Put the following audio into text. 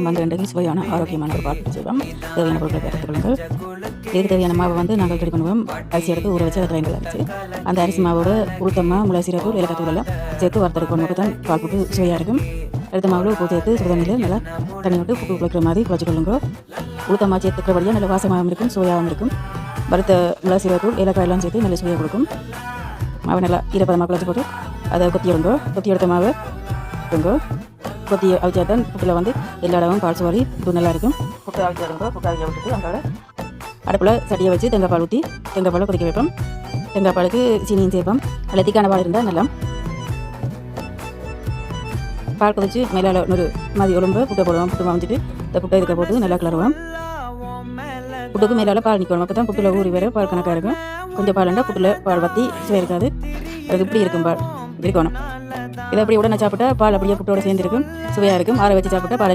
வந்து ரெண்டு சுவையான ஆரோக்கியமான ஒரு பாட்டு செய்வோம். தேவையான பொருட்களை எடுத்துக்கொள்ளுங்கள். இதுக்கு தேவையான மாவை வந்து நாங்கள் ரெடி பண்ணுவோம். அரிசி எடுத்து ஊற வச்சு அதை கிரைண்டரில் அரைச்சி அந்த அரிசி மாவோட உளுத்தம்மா மிளகு சீரகம் ஏலக்காய் எல்லாம் சேர்த்து வறுத்தெடுக்கணும். அப்போ தான் பால் போட்டு சுவையாக இருக்கும். எடுத்த மாவில் உப்பு சேர்த்து சுடுதண்ணியில் நல்லா தண்ணி விட்டு உப்பு குழைக்கிற மாதிரி குழைச்சிக்கொள்ளுங்க. உளுத்தம்மா சேர்த்துக்கிறபடியாக நல்ல வாசமாகவும் இருக்கும், சுவையாகவும் இருக்கும். வறுத்த மிளகு சீரகத்தூள் ஏலக்காய் எல்லாம் சேர்த்து நல்ல சுவையாக கொடுக்கும். மாவை நல்லா ஈரப்பதமாக குழைச்சி போட்டு அதை கொத்தி எடுத்த மாவை கொத்தி அவிச்சா தான் புட்டில் வந்து எல்லா இடமும் பால் சுவாரி இது நல்லா இருக்கும். புட்டை அவிச்சு எடுங்க. புட்டை அவிச்ச விட்டுட்டு அங்கே அடுப்பில் சட்டியை வச்சு தேங்காய் பால் ஊற்றி தேங்காய் பாலை கொதிக்க வைப்போம். தேங்காய் பாலுக்கு சீனியும் சேர்ப்போம். நல்ல திக்கான பால் இருந்தால் நல்லா பால் கொதிச்சு மேலே ஒரு மாதிரி உடம்பு புட்டை போடுவோம். புட்டு வாங்கிட்டு இந்த புட்டை இதுக்க போட்டு நல்லா கிளறுவோம். புட்டுக்கு மேலே பால் நிற்கணும். அப்போ தான் புட்டில் ஊறி வேறு பால் கணக்காக இருக்கும். கொஞ்சம் பால்ண்டா புட்டில் பால் வற்றி சுவை இருக்காது. அதுக்கு இப்படி இருக்கும் பால் இருக்கணும். இதை அப்படி உடனே சாப்பிட்டா பால் அப்படியே புட்டோட சேர்ந்துருக்கும், சுவையாக இருக்கும். ஆற வச்சு சாப்பிட்டா பால்